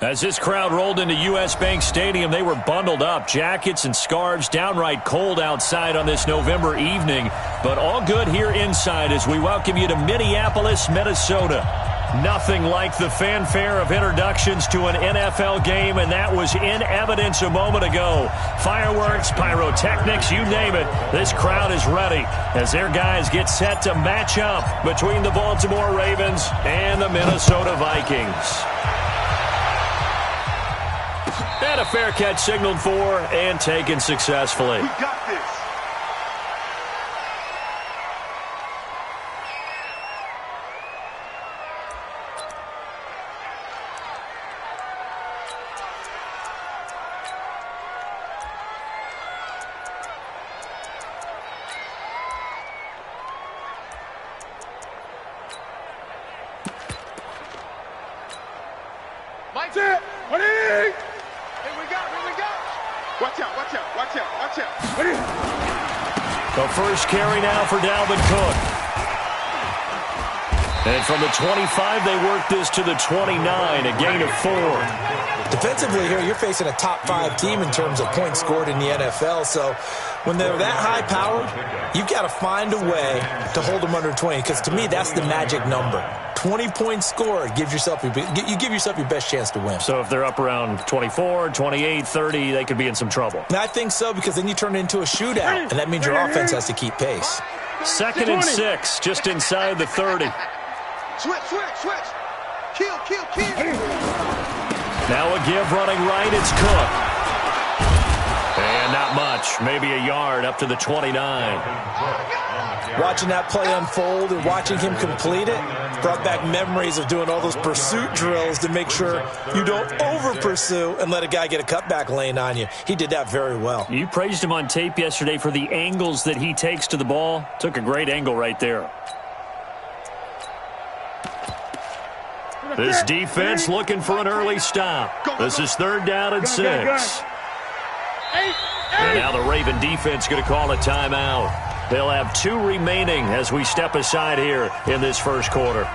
As this crowd rolled into U.S. Bank Stadium, they were bundled up, jackets and scarves, downright cold outside on this November evening, but all good here inside as we welcome you to Minneapolis, Minnesota. Nothing like the fanfare of introductions to an NFL game, and that was in evidence a moment ago. Fireworks, pyrotechnics, you name it. This crowd is ready as their guys get set to match up between the Baltimore Ravens and the Minnesota Vikings. And a fair catch signaled for and taken successfully. We got this. Mike's it. What is it? Watch out, watch out, watch out, watch out. The first carry now for Dalvin Cook. And from the 25, they work this to the 29, a gain of 4. Defensively here, you're facing a top-5 team in terms of points scored in the NFL. So when they're that high-powered, you've got to find a way to hold them under 20. Because to me, that's the magic number. 20 points scored, you give yourself your best chance to win. So if they're up around 24, 28, 30, they could be in some trouble. And I think so, because then you turn it into a shootout, and that means your offense has to keep pace. 2nd and 6, just inside the 30. Switch, switch, switch. Kill, kill, kill. Now a give running right, it's Cook. And not much, maybe a yard up to the 29. Watching that play unfold and watching him complete it brought back memories of doing all those pursuit drills to make sure you don't over-pursue and let a guy get a cutback lane on you. He did that very well. You praised him on tape yesterday for the angles that he takes to the ball. Took a great angle right there. This defense looking for an early stop. This is 3rd down and 6. And now the Raven defense going to call a timeout. They'll have 2 remaining as we step aside here in this first quarter.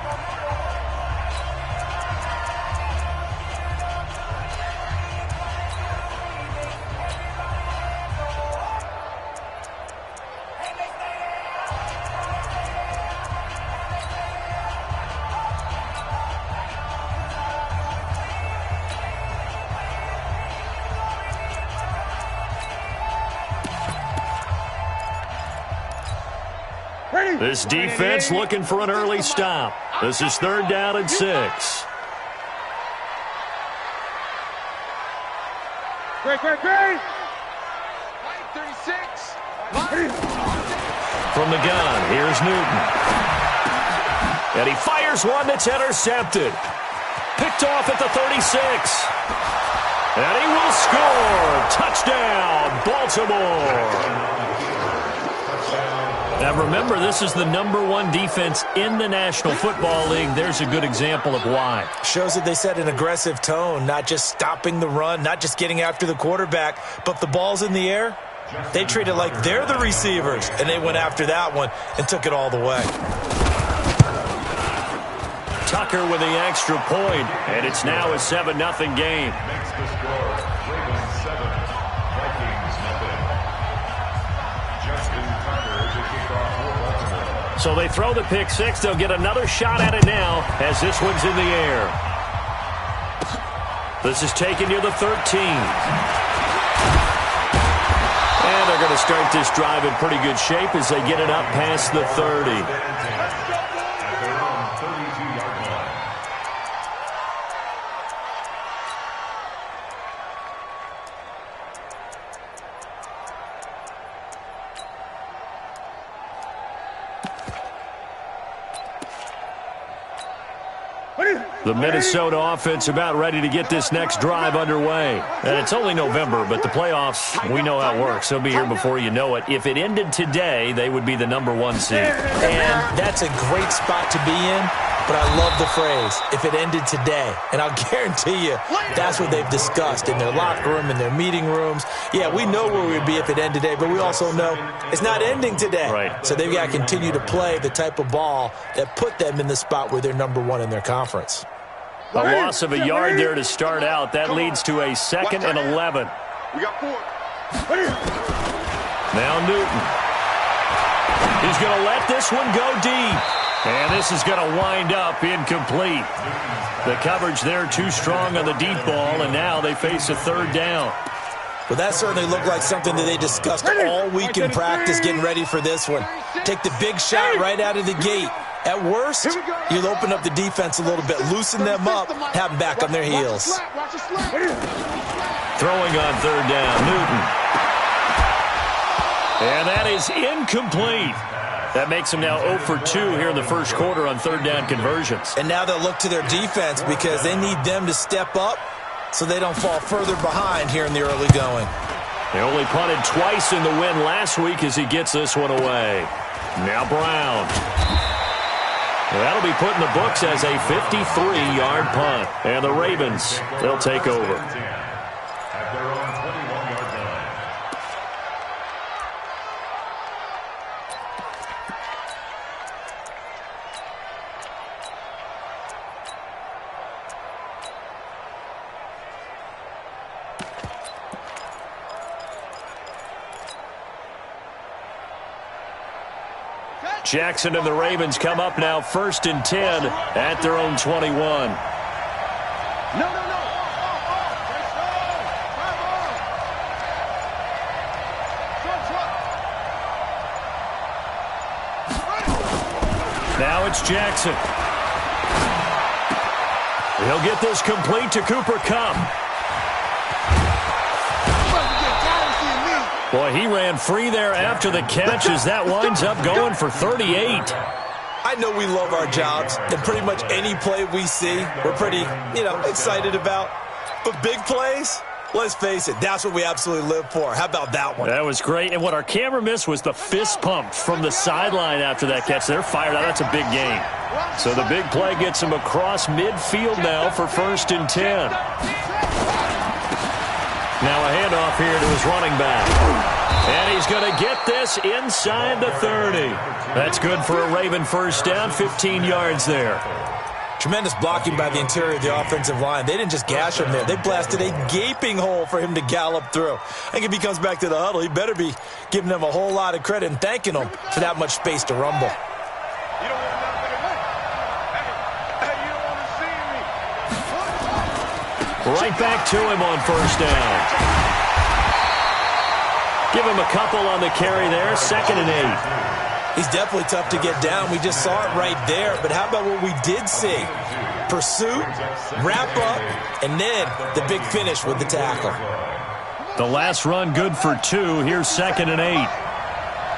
This defense looking for an early stop. This is 3rd down and 6. Great. 36. From the gun, here's Newton. And he fires one that's intercepted. Picked off at the 36. And he will score. Touchdown, Baltimore. Now remember, this is the #1 defense in the National Football League. There's a good example of why. Shows that they set an aggressive tone, not just stopping the run, not just getting after the quarterback, but the ball's in the air. They treat it like they're the receivers, and they went after that one and took it all the way. Tucker with the extra point, and it's now a 7-0 game. So they throw the pick 6. They'll get another shot at it now as this one's in the air. This is taken near the 13. And they're going to start this drive in pretty good shape as they get it up past the 30. The Minnesota offense about ready to get this next drive underway. And it's only November, but the playoffs, we know how it works. They'll be here before you know it. If it ended today, they would be the #1 seed. And that's a great spot to be in, but I love the phrase, if it ended today. And I'll guarantee you that's what they've discussed in their locker room, in their meeting rooms. Yeah, we know where we'd be if it ended today, but we also know it's not ending today. Right. So they've got to continue to play the type of ball that put them in the spot where they're #1 in their conference. A loss of a yard there to start out. That leads to a 2nd and 11. We got 4. Now Newton. He's going to let this one go deep. And this is going to wind up incomplete. The coverage there too strong on the deep ball, and now they face a 3rd down. Well, that certainly looked like something that they discussed all week in practice getting ready for this one. Take the big shot right out of the gate. At worst, you'll open up the defense a little bit, loosen them up, have them back on their heels. Throwing on 3rd down, Newton. And that is incomplete. That makes them now 0 for 2 here in the first quarter on 3rd down conversions. And now they'll look to their defense because they need them to step up so they don't fall further behind here in the early going. They only punted twice in the win last week as he gets this one away. Now Brown. That'll be put in the books as a 53-yard punt. And the Ravens, they'll take over. Jackson and the Ravens come up now 1st and 10 at their own 21. No. Now it's Jackson. He'll get this complete to Cooper Kupp. Boy, he ran free there after the catch as that winds up going for 38. I know we love our jobs, and pretty much any play we see, we're pretty, excited about. But big plays, let's face it, that's what we absolutely live for. How about that one? That was great. And what our camera missed was the fist pump from the sideline after that catch. They're fired out. That's a big gain. So the big play gets him across midfield now for 1st and 10. Now a handoff here to his running back. And he's going to get this inside the 30. That's good for a Raven 1st down, 15 yards there. Tremendous blocking by the interior of the offensive line. They didn't just gash him there. They blasted a gaping hole for him to gallop through. I think if he comes back to the huddle, he better be giving them a whole lot of credit and thanking them for that much space to rumble. Right back to him on 1st down. Give him a couple on the carry there, 2nd and 8. He's definitely tough to get down. We just saw it right there. But how about what we did see? Pursuit, wrap up, and then the big finish with the tackle. The last run good for 2. Here's 2nd and 8.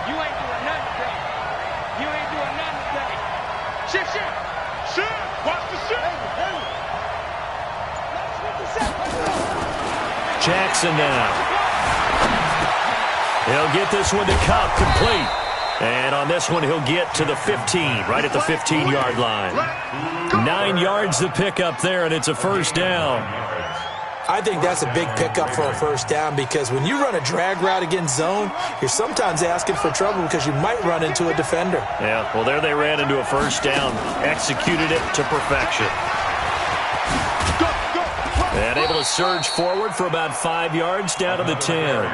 You ain't doing nothing today. You ain't doing nothing today. Shift. Watch the shift. Jackson now. He'll get this one to Kupp, complete. And on this one, he'll get to the 15, right at the 15-yard line. 9 yards to pick up there, and it's a 1st down. I think that's a big pickup for a 1st down because when you run a drag route against zone, you're sometimes asking for trouble because you might run into a defender. Yeah, well, there they ran into a 1st down, executed it to perfection. And able to surge forward for about 5 yards down to the 10.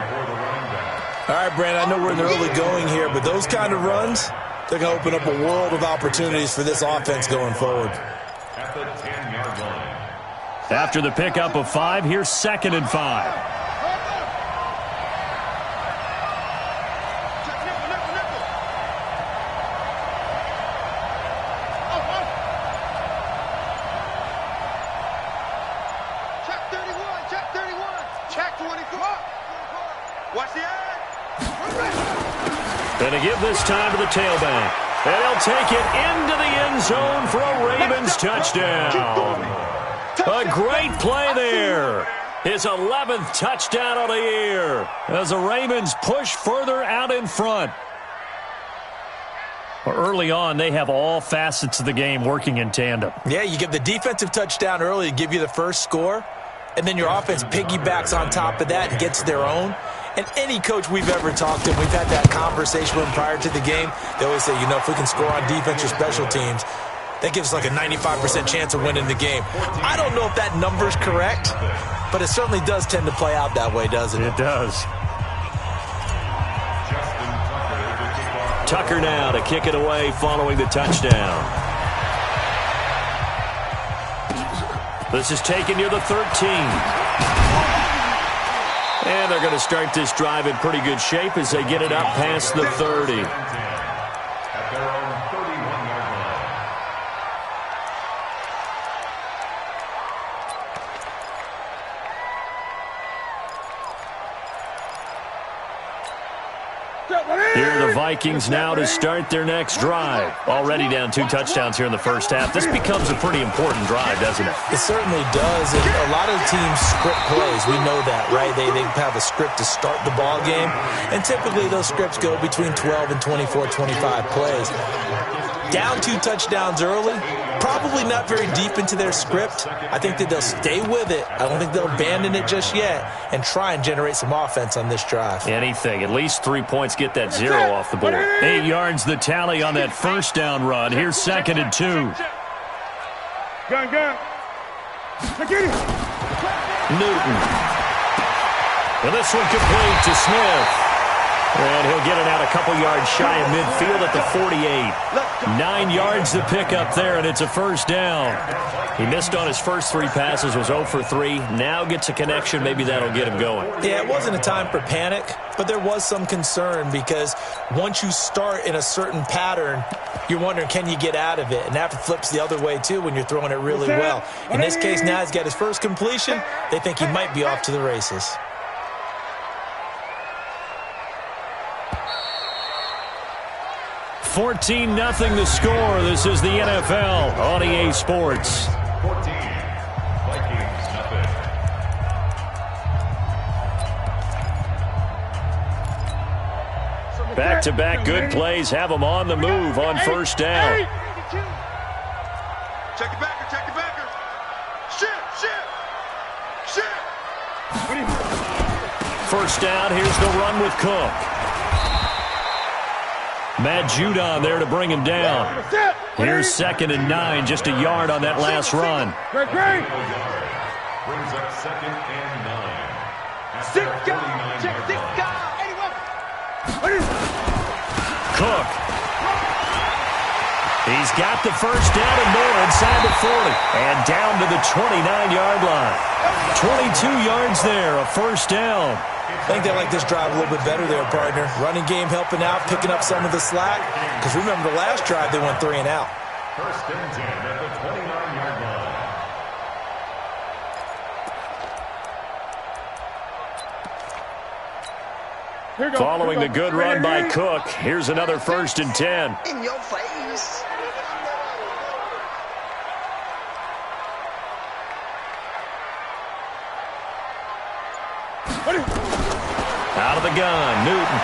All right, Brandon, I know we're in the early going here, but those kind of runs, they're going to open up a world of opportunities for this offense going forward. After the pickup of 5, here's 2nd and 5. Going to give this time to the tailback. And he'll take it into the end zone for a Ravens touchdown. A great play there. His 11th touchdown of the year as the Ravens push further out in front. Early on, they have all facets of the game working in tandem. Yeah, you give the defensive touchdown early to give you the first score, and then your offense piggybacks on top of that and gets their own. And any coach we've ever talked to, we've had that conversation with them prior to the game. They always say, if we can score on defense or special teams, that gives like a 95% chance of winning the game. I don't know if that number's correct, but it certainly does tend to play out that way, doesn't it? It does. Tucker now to kick it away following the touchdown. This is taken near the 13. And they're going to start this drive in pretty good shape as they get it up past the 30. Here are the Vikings now to start their next drive. Already down 2 touchdowns here in the first half. This becomes a pretty important drive, doesn't it? It certainly does. And a lot of teams script plays. We know that, right? They have a script to start the ball game. And typically those scripts go between 12 and 24, 25 plays. Down 2 touchdowns early, probably not very deep into their script. I think that they'll stay with it. I don't think they'll abandon it just yet and try and generate some offense on this drive. Anything. At least 3 points get that 0 off the board. 8 yards the tally on that first down run. Here's 2nd and 2. Gun. Newton. And this one complete to Smith. And he'll get it out a couple yards shy of midfield at the 48. 9 yards to pick up there, and it's a first down. He missed on his first 3 passes, was 0 for 3. Now gets a connection. Maybe that'll get him going. Yeah, it wasn't a time for panic, but there was some concern because once you start in a certain pattern, you're wondering, can you get out of it? And that flips the other way, too, when you're throwing it really well. In this case, now he's got his first completion. They think he might be off to the races. 14-0 the score. This is the NFL on EA Sports. 14. Vikings, nothing. Back-to-back good plays have them on the move on first down. Check it backer. Shit. First down, here's the run with Cook. Matt Judon there to bring him down. Here's 2nd and 9, just a yard on that last run. Great. Brings up 2nd and 9. Check this guy. Cook. He's got the first down and more inside the 40. And down to the 29-yard line. 22 yards there, a first down. I think they like this drive a little bit better there, partner. Running game helping out, picking up some of the slack. Because remember, the last drive, they went 3 and out. First and 10 at the 29-yard line. Following the good run by Cook, here's another 1st and 10. In your face. Out of the gun, Newton.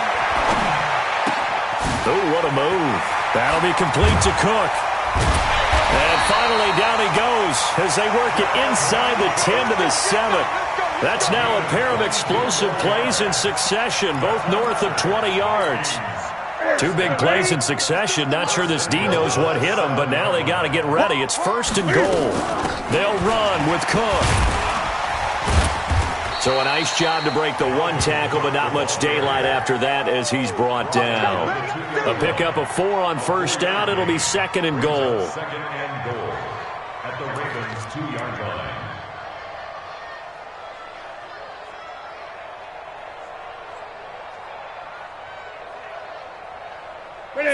Oh, what a move. That'll be complete to Cook. And finally, down he goes as they work it inside the 10 to the 7. That's now a pair of explosive plays in succession, both north of 20 yards. 2 big plays in succession. Not sure this D knows what hit him, but now they got to get ready. It's 1st and goal. They'll run with Cook. So a nice job to break the 1 tackle, but not much daylight after that as he's brought down. A pickup of 4 on first down. It'll be 2nd and goal. 2nd and goal at the Ravens' 2-yard line.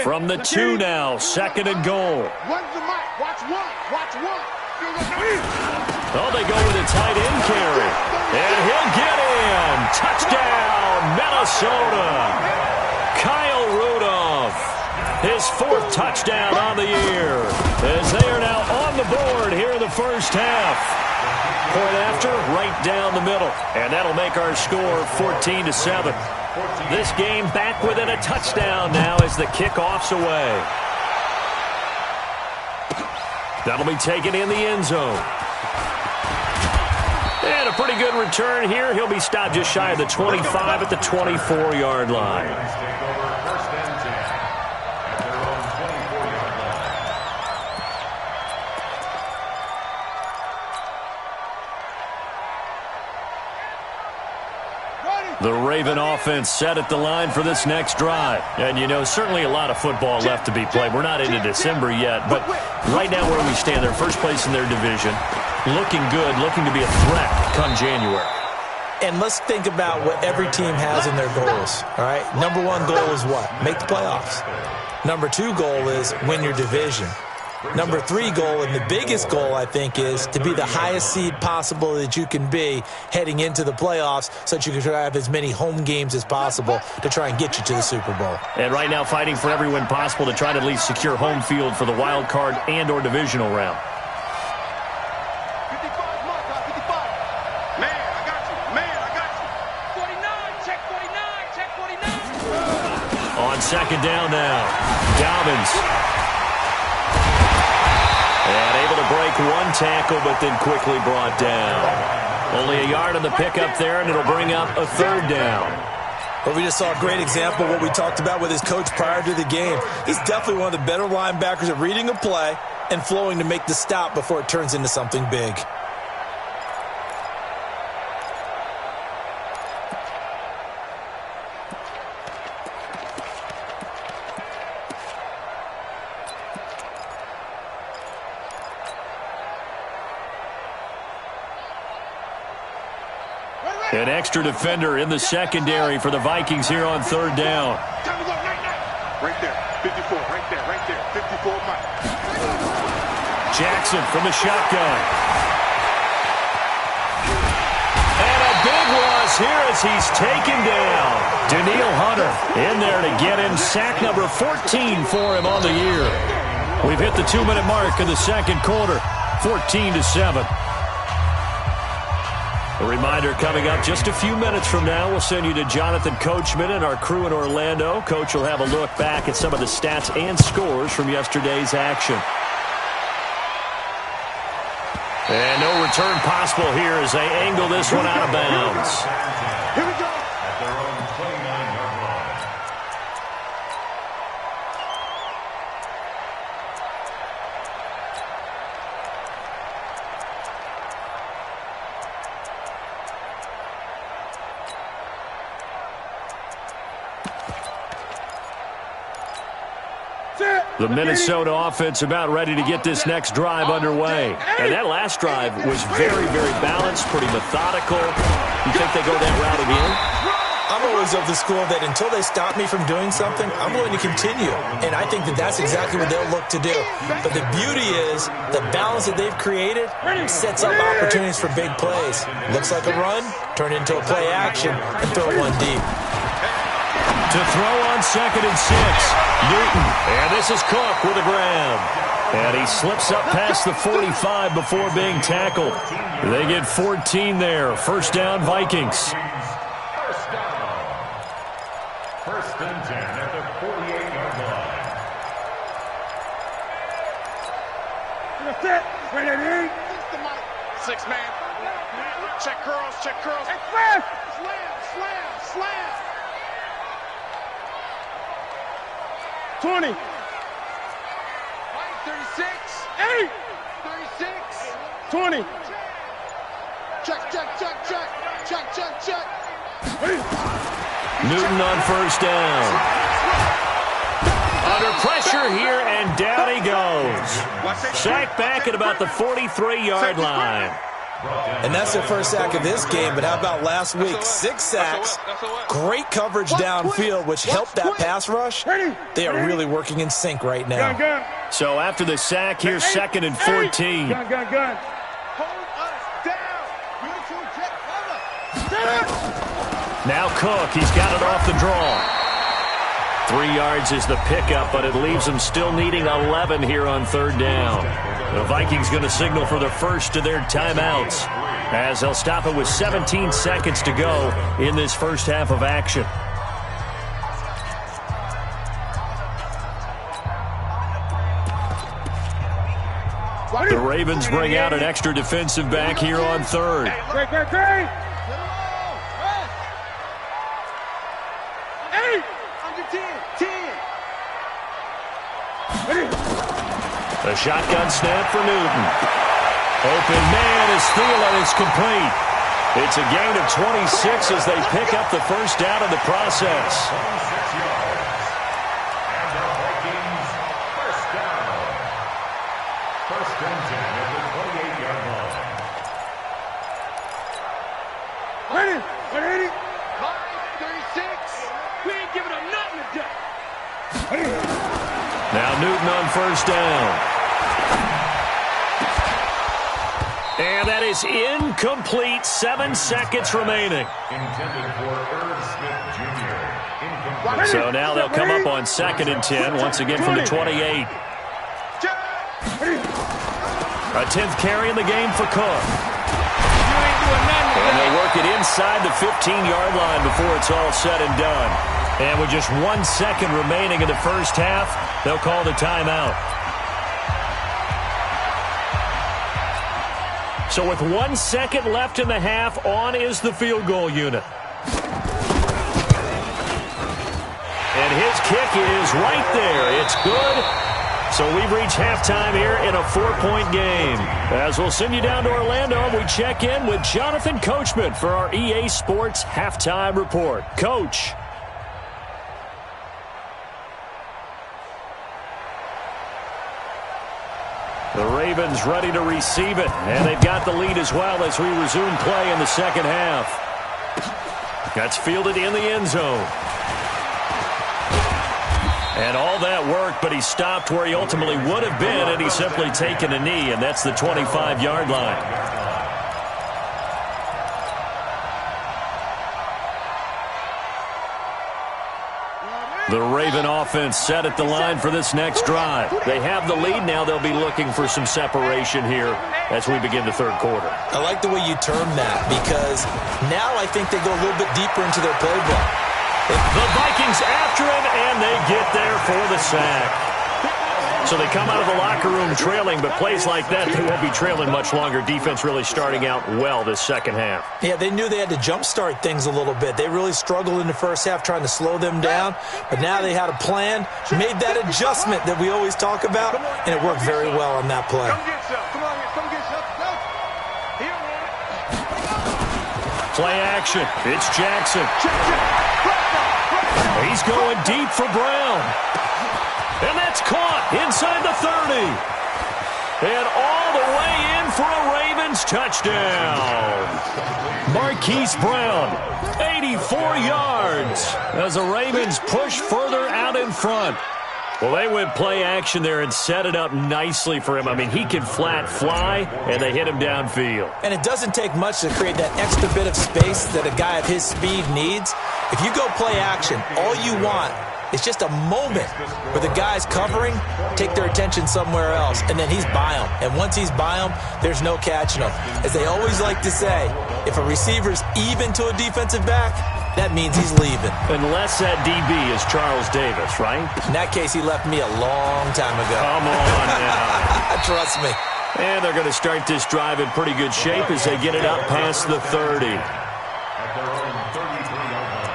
From the 2 now, 2nd and goal. One's the mic. Watch one. Oh, they go with a tight end carry. And he'll get in. Touchdown, Minnesota. Kyle Rudolph. His 4th touchdown on the year. As they are now on the board here in the first half. Point after, right down the middle. And that'll make our score 14-7. This game back within a touchdown now as the kickoff's away. That'll be taken in the end zone. And a pretty good return here. He'll be stopped just shy of the 25 at the 24-yard line. The Raven offense set at the line for this next drive. And, you know, certainly a lot of football left to be played. We're not into December yet, but right now where we stand, they're first place in their division. Looking good, looking to be a threat come January. And let's think about what every team has in their goals, all right? Number one goal is what? Make the playoffs. Number two goal is win your division. Number three goal, and the biggest goal, I think, is to be the highest seed possible that you can be heading into the playoffs so that you can try to have as many home games as possible to try and get you to the Super Bowl. And right now fighting for every win possible to try to at least secure home field for the wild card and or divisional round. 55, mark out, 55. Man, I got you. Man, I got you. 49, check 49, check 49. On second down now, Dobbins. And able to break one tackle, but then quickly brought down. Only a yard on the pickup there, and it'll bring up a third down. Well, we just saw a great example of what we talked about with his coach prior to the game. He's definitely one of the better linebackers at reading a play and flowing to make the stop before it turns into something big. An extra defender in the secondary for the Vikings here on third down. Time to go, right there. 54, right there. 54, Mike. Jackson from the shotgun. And a big loss here as he's taken down. Danielle Hunter in there to get him. Sack number 14 for him on the year. We've hit the 2-minute mark in the second quarter. 14-7. A reminder coming up just a few minutes from now, we'll send you to Jonathan Coachman and our crew in Orlando. Coach will have a look back at some of the stats and scores from yesterday's action. And no return possible here as they angle this one out of bounds. Here we go. At their own 29-yard line. The Minnesota offense about ready to get this next drive underway. And that last drive was very, very balanced, pretty methodical. You think they go that route again? I'm always of the school that until they stop me from doing something, I'm going to continue. And I think that that's exactly what they'll look to do. But the beauty is the balance that they've created sets up opportunities for big plays. Looks like a run, turn into a play action, and throw one deep. To throw on second and 6, Newton. And this is Cook with a grab. And he slips up past the 45 before being tackled. They get 14 there. First down, Vikings. First down. First and 10 at the 48-yard line. Set. Ready. 6-man. Check curls. Slam. 20. 36. 8. 36. 20. Check. Newton on first down. Under pressure here, and down he goes. Sacked back at about the 43-yard line. And that's their first sack of this game, but how about last week? 6 sacks, great coverage downfield, which helped that pass rush. They are really working in sync right now. So after the sack, here's second and 14. Gun. Hold us down. Now Cook, he's got it off the draw. 3 yards is the pickup, but it leaves them still needing 11 here on third down. The Vikings going to signal for the first of their timeouts as they'll stop it with 17 seconds to go in this first half of action. The Ravens bring out an extra defensive back here on third. Great. A shotgun snap for Newton. Open man as Thielen is complete. It's a gain of 26 as they pick up the first down in the process. 26 yards. And the Vikings first down. First and 10 at the 28-yard line. Ready? 5:36. We ain't giving them nothing today. Now Newton on first down. And that is incomplete. 7 seconds remaining. Intended for Irv Smith Jr. Incomplete. So now they'll come up on 2nd and 10, once again from the 28. A 10th carry in the game for Cook. And they'll work it inside the 15-yard line before it's all said and done. And with just 1 second remaining in the first half, they'll call the timeout. So with 1 second left in the half, on is the field goal unit. And his kick is right there. It's good. So we've reached halftime here in a 4-point game. As we'll send you down to Orlando, we check in with Jonathan Coachman for our EA Sports Halftime Report. Coach. The Ravens ready to receive it, and they've got the lead as well as we resume play in the second half. That's fielded in the end zone. And all that worked, but he stopped where he ultimately would have been had he simply taken a knee, and that's the 25-yard line. The Raven offense set at the line for this next drive. They have the lead now. They'll be looking for some separation here as we begin the third quarter. I like the way you term that because now I think they go a little bit deeper into their playbook. The Vikings after him, and they get there for the sack. So they come out of the locker room trailing, but plays like that, they won't be trailing much longer. Defense really starting out well this second half. Yeah, they knew they had to jumpstart things a little bit. They really struggled in the first half trying to slow them down, but now they had a plan, made that adjustment that we always talk about, and it worked very well on that play. Come get some. Come on, come get some. Play action. It's Jackson. He's going deep for Brown. And that's caught inside the 30. And all the way in for a Ravens touchdown. Marquise Brown, 84 yards as the Ravens push further out in front. Well, they went play action there and set it up nicely for him. I mean, he can flat fly, and they hit him downfield. And it doesn't take much to create that extra bit of space that a guy of his speed needs. If you go play action, all you want is just a moment where the guys covering take their attention somewhere else, and then he's by them. And once he's by them, there's no catching him. As they always like to say, if a receiver's even to a defensive back, that means he's leaving. Unless that DB is Charles Davis, right? In that case, he left me a long time ago. Come on now. Trust me. And they're going to start this drive in pretty good shape as they get it up past the 30. At their own 33-yard line.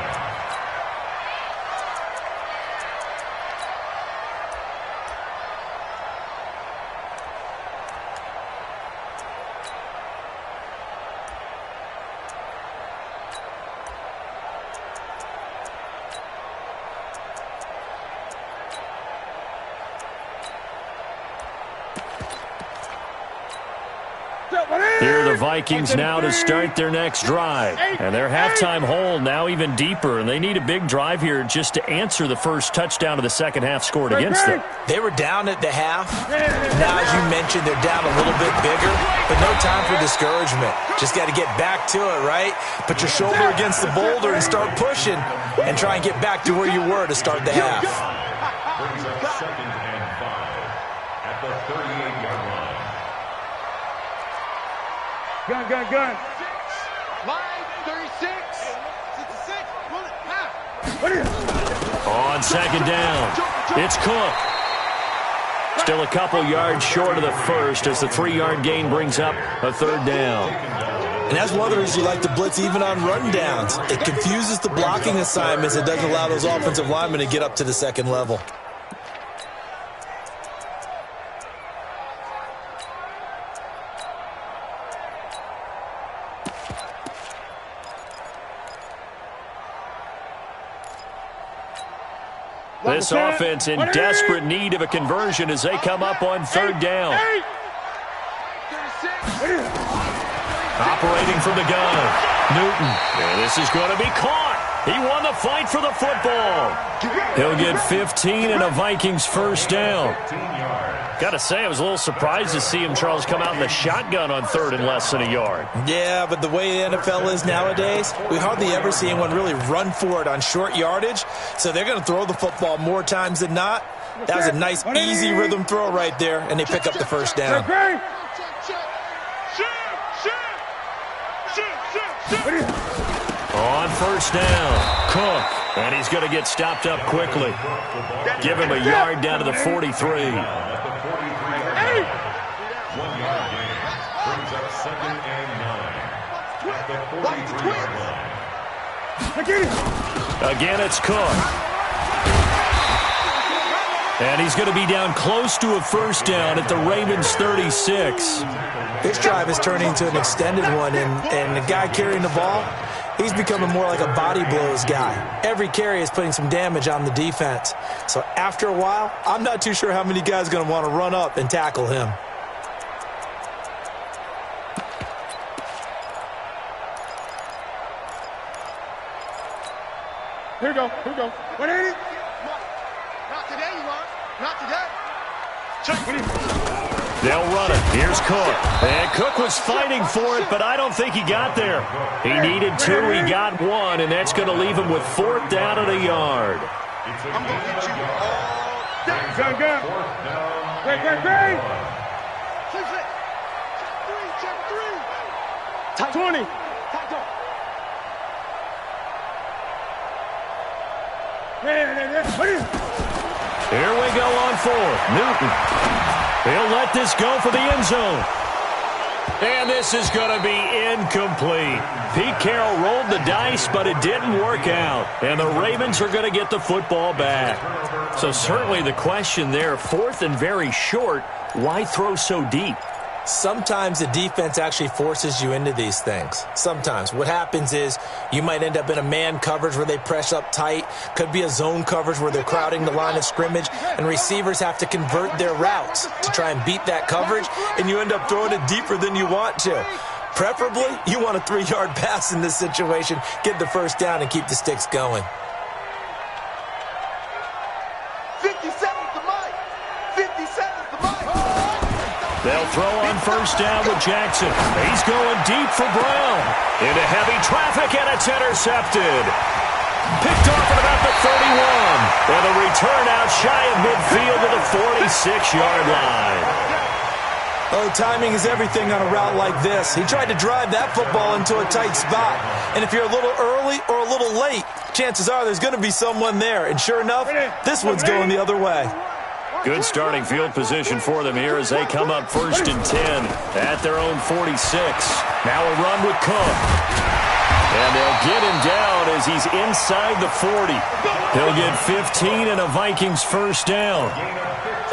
Here are the Vikings now to start their next drive. And their halftime hole now even deeper. And they need a big drive here just to answer the first touchdown of the second half scored against them. They were down at the half. Now, as you mentioned, they're down a little bit bigger. But no time for discouragement. Just got to get back to it, right? Put your shoulder against the boulder and start pushing. And try and get back to where you were to start the half. Brings up 2nd and 5 at the 38-yard line. Gun. Line 36. 66. Pull it. On second down, it's Cook. Still a couple yards short of the first as the 3-yard gain brings up a third down. And that's one of the reasons you like to blitz even on run downs. It confuses the blocking assignments. It doesn't allow those offensive linemen to get up to the second level. This offense in desperate need of a conversion as they come up on third down. Operating from the gun, Newton. And this is going to be caught. He won the fight for the football. He'll get 15 and a Vikings first down. Got to say, I was a little surprised to see him, Charles, come out in the shotgun on third and less than a yard. Yeah, but the way the NFL is nowadays, we hardly ever see anyone really run for it on short yardage. So they're going to throw the football more times than not. That was a nice, easy rhythm throw right there, and they pick up the first down. On first down, Cook. And he's going to get stopped up quickly. Give him a yard down to the 43. 1 yard gain brings up 2nd and 9 at the 43-yard line. Again, it's Cook. And he's going to be down close to a first down at the Ravens 36. This drive is turning into an extended one, and the guy carrying the ball, he's becoming more like a body blows guy. Every carry is putting some damage on the defense. So after a while, I'm not too sure how many guys are going to want to run up and tackle him. Here we go. 180. Not today, you are. Not today. They'll run it. Here's Cook. And Cook was fighting for it, but I don't think he got there. He needed 2. He got 1, and that's going to leave him with 4th down at a yard. I'm going to get you all day. Gun. Great. Check 3. 20. Here we go on 4th. Newton. He'll let this go for the end zone. And this is going to be incomplete. Pete Carroll rolled the dice, but it didn't work out. And the Ravens are going to get the football back. So certainly the question there, 4th and very short, why throw so deep? Sometimes the defense actually forces you into these things. Sometimes. What happens is you might end up in a man coverage where they press up tight. Could be a zone coverage where they're crowding the line of scrimmage, and receivers have to convert their routes to try and beat that coverage, and you end up throwing it deeper than you want to. Preferably, you want a 3-yard pass in this situation, get the first down, and keep the sticks going. 57's the mic. 57's the mic. They'll throw on first down with Jackson. He's going deep for Brown. Into heavy traffic, and it's intercepted. Picked off at about the 31. And a return out shy of midfield to the 46-yard line. Oh, timing is everything on a route like this. He tried to drive that football into a tight spot. And if you're a little early or a little late, chances are there's going to be someone there. And sure enough, this one's going the other way. Good starting field position for them here as they come up 1st and 10 at their own 46. Now a run with Cook. And they'll get him down as he's inside the 40. He'll get 15 and a Vikings first down.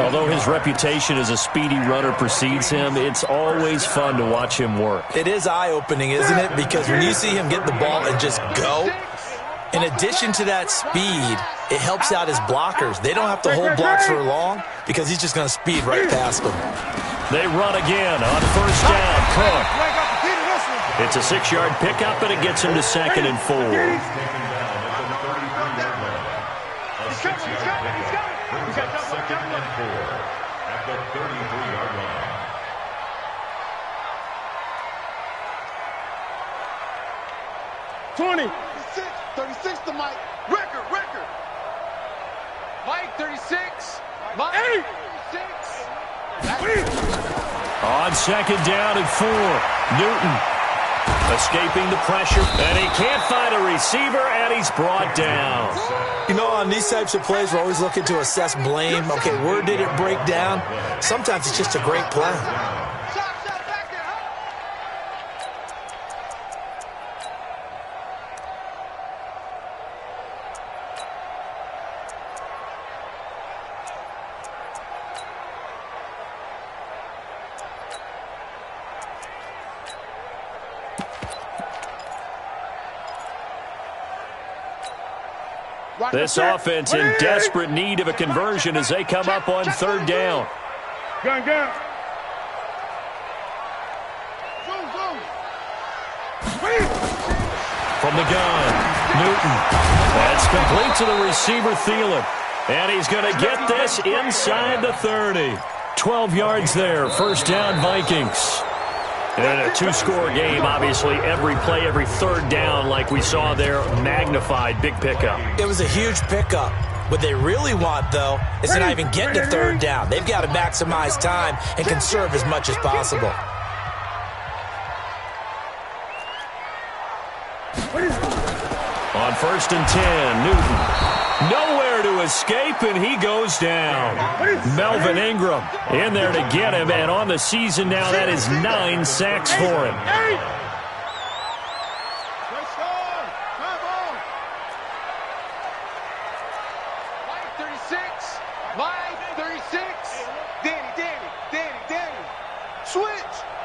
Although his reputation as a speedy runner precedes him, it's always fun to watch him work. It is eye-opening, isn't it? Because when you see him get the ball and just go, in addition to that speed, it helps out his blockers. They don't have to hold blocks for long because he's just going to speed right past them. They run again on first down. Cook. It's a 6-yard pickup, and it gets him to 2nd and 4. Brings up 2nd and 4 at the 33-yard line. '20. 36 to Mike. Record. Mike, 36. Mike, 36. On 2nd down and 4. Newton escaping the pressure, and he can't find a receiver, and he's brought down. You know, on these types of plays, we're always looking to assess blame. Okay, where did it break down? Sometimes it's just a great play. This offense in desperate need of a conversion as they come up on third down. Gun. From the gun, Newton. That's complete to the receiver, Thielen. And he's going to get this inside the 30. 12 yards there, first down Vikings. And a two-score game, obviously, every play, every third down, like we saw there, magnified, big pickup. It was a huge pickup. What they really want, though, is to not even get to third down. They've got to maximize time and conserve as much as possible. On first and 10, Newton. Nowhere to escape, and he goes down. Melvin Ingram in there to get him, and on the season now, that is 9 sacks for him. Danny.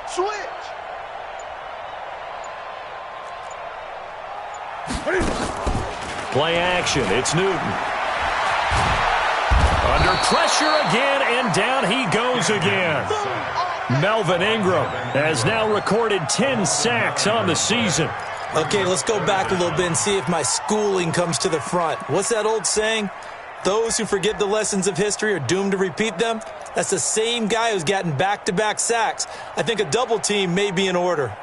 Switch. Play action. It's Newton. Under pressure again, and down he goes again. Melvin Ingram has now recorded 10 sacks on the season. Okay, let's go back a little bit and see if my schooling comes to the front. What's that old saying? Those who forget the lessons of history are doomed to repeat them. That's the same guy who's gotten back-to-back sacks. I think a double team may be in order.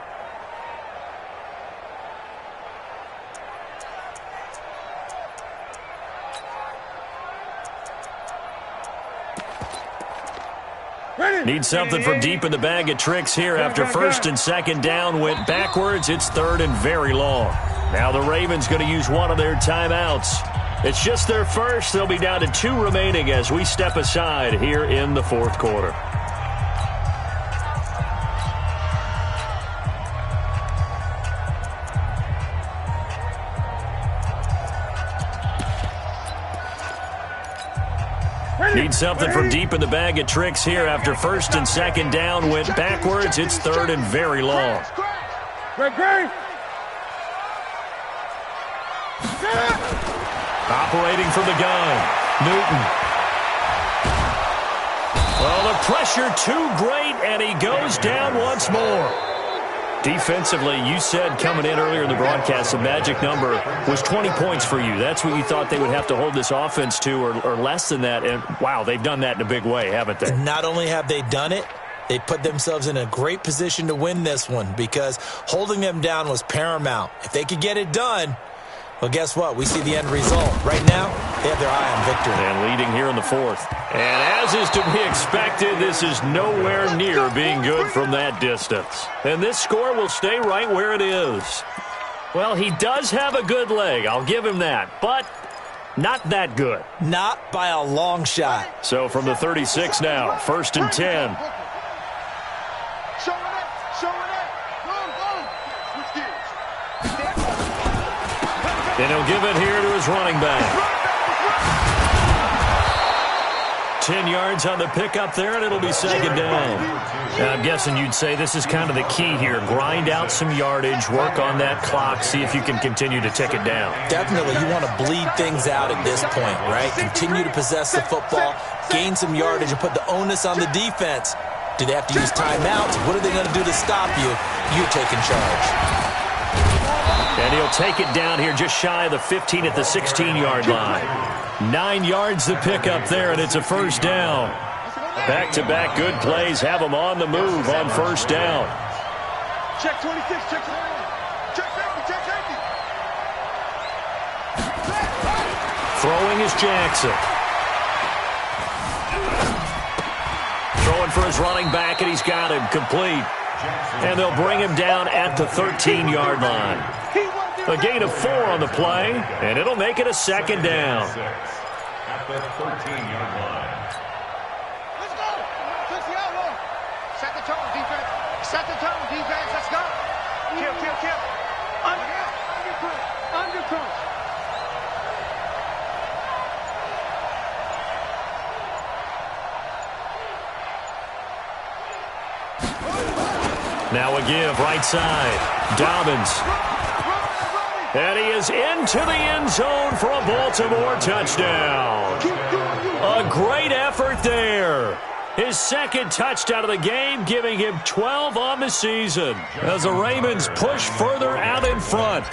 Need something from deep in the bag of tricks here after first and second down went backwards. It's third and very long. Now the Ravens going to use one of their timeouts. It's just their first. They'll be down to 2 remaining as we step aside here in the fourth quarter. Need something from deep in the bag of tricks here after first and second down went backwards. It's third and very long. Operating from the gun, Newton. Well, the pressure too great, and he goes down once more. Defensively, you said coming in earlier in the broadcast, the magic number was 20 points for you. That's what you thought they would have to hold this offense to, or less than that. And, wow, they've done that in a big way, haven't they? Not only have they done it, they put themselves in a great position to win this one because holding them down was paramount. If they could get it done, well, guess what? We see the end result. Right now, they have their eye on victory. And leading here in the fourth. And as is to be expected, this is nowhere near being good from that distance. And this score will stay right where it is. Well, he does have a good leg. I'll give him that. But not that good. Not by a long shot. So from the 36 now, first and 10. And he'll give it here to his running back. 10 yards on the pickup there, and it'll be second down. And I'm guessing you'd say this is kind of the key here. Grind out some yardage, work on that clock, see if you can continue to tick it down. Definitely, you want to bleed things out at this point, right? Continue to possess the football, gain some yardage, and put the onus on the defense. Do they have to use timeouts? What are they going to do to stop you? You're taking charge. And he'll take it down here just shy of the 15 at the 16-yard line. 9 yards the pickup there, and it's a first down. Back-to-back good plays have them on the move on first down. Check 26, check 20. Check safety. Throwing is Jackson. Throwing for his running back, and he's got him complete. And they'll bring him down at the 13-yard line. A gain of 4 on the play, and it'll make it a second down. At the 13-yard line. Let's go. Touch the outlaw. Set the tone, defense. Set the tone, defense. Let's go. Kill. Undercut. Now a give, right side. Dobbins. And he is into the end zone for a Baltimore touchdown. A great effort there. His second touchdown of the game, giving him 12 on the season as the Ravens push further out in front.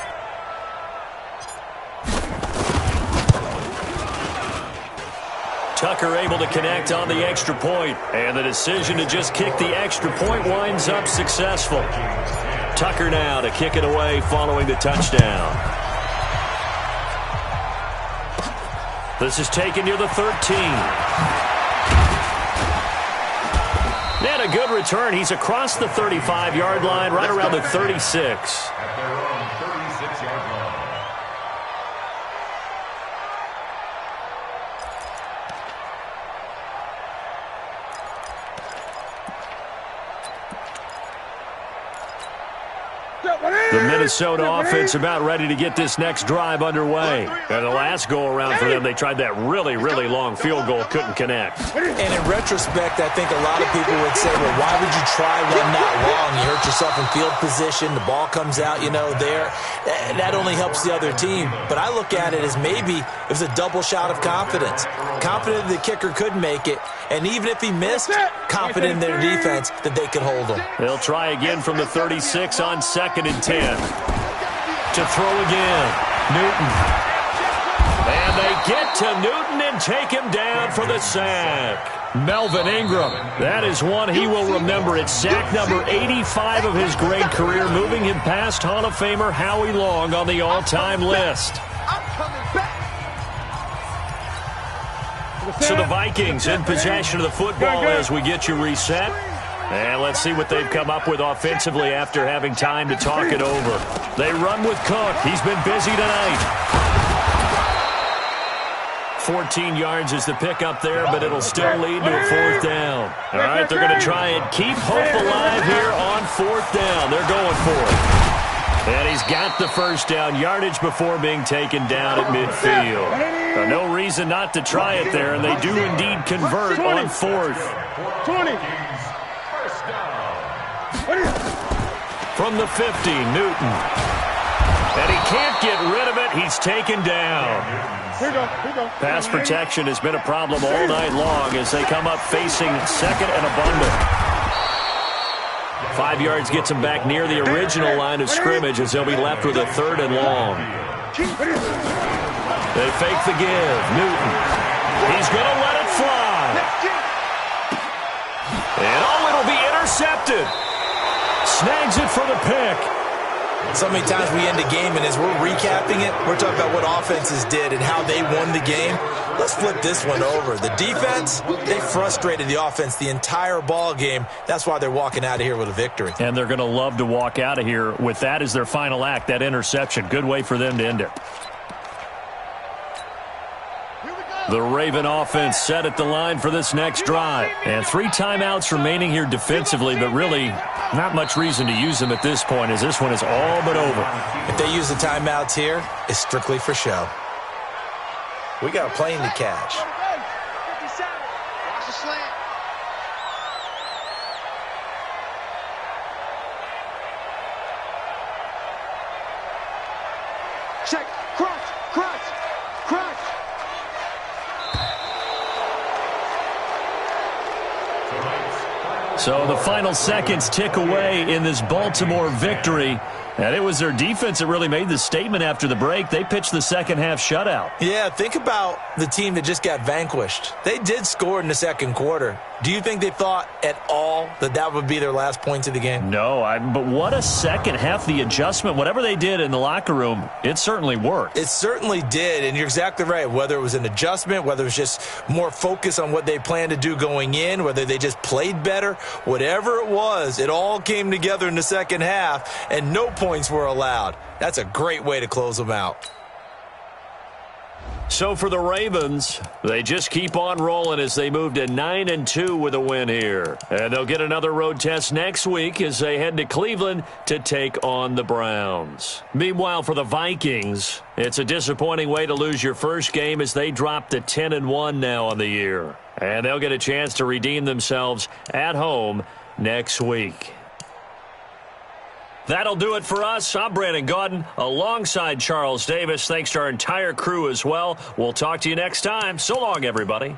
Tucker able to connect on the extra point, and the decision to just kick the extra point winds up successful. Tucker now to kick it away following the touchdown. This is taken near the 13. And a good return. He's across the 35-yard line, right around the 36. At their own 36-yard line. The Minnesota offense about ready to get this next drive underway. And the last go-around for them, they tried that really, really long field goal, couldn't connect. And in retrospect, I think a lot of people would say, well, why would you try one that long? You hurt yourself in field position, the ball comes out, there. That only helps the other team. But I look at it as maybe it was a double shot of confidence. Confident the kicker could make it, and even if he missed, confident in their defense that they could hold him. They'll try again from the 36 on 2nd and 10. To throw again. Newton. And they get to Newton and take him down for the sack. Melvin Ingram. That is one he will remember. It's sack number 85 of his great career, moving him past Hall of Famer Howie Long on the all-time list. So the Vikings in possession of the football as we get you reset. And let's see what they've come up with offensively after having time to talk it over. They run with Cook. He's been busy tonight. 14 yards is the pickup there, but it'll still lead to a 4th down. All right, they're going to try and keep hope alive here on 4th down. They're going for it. And he's got the first down yardage before being taken down at midfield. No reason not to try it there, and they do indeed convert on 4th. 20. From the 50, Newton. And he can't get rid of it. He's taken down. Here we go. Pass protection has been a problem all night long as they come up facing 2nd and abundant. 5 yards gets them back near the original line of scrimmage as they'll be left with a 3rd and long. They fake the give. Newton. He's going to let it fly. And it'll be intercepted. Snags it for the pick. So many times we end a game, and as we're recapping it, we're talking about what offenses did and how they won the game. Let's flip this one over. The defense, they frustrated the offense the entire ball game. That's why they're walking out of here with a victory. And they're going to love to walk out of here with that as their final act, that interception. Good way for them to end it. The Raven offense set at the line for this next drive. And 3 timeouts remaining here defensively, but really not much reason to use them at this point as this one is all but over. If they use the timeouts here, it's strictly for show. We got a plane to catch. Watch the slant. Check. Crunch. So the final seconds tick away in this Baltimore victory. And it was their defense that really made the statement after the break. They pitched the second half shutout. Yeah, think about the team that just got vanquished. They did score in the second quarter. Do you think they thought at all that that would be their last points of the game? No, but what a second half. The adjustment, whatever they did in the locker room, it certainly worked. It certainly did, and you're exactly right. Whether it was an adjustment, whether it was just more focus on what they planned to do going in, whether they just played better, whatever it was, it all came together in the second half, and no points were allowed. That's a great way to close them out. So for the Ravens, they just keep on rolling as they move to 9-2 with a win here. And they'll get another road test next week as they head to Cleveland to take on the Browns. Meanwhile, for the Vikings, it's a disappointing way to lose your first game as they drop to 10-1 now on the year. And they'll get a chance to redeem themselves at home next week. That'll do it for us. I'm Brandon Gaudin alongside Charles Davis. Thanks to our entire crew as well. We'll talk to you next time. So long, everybody.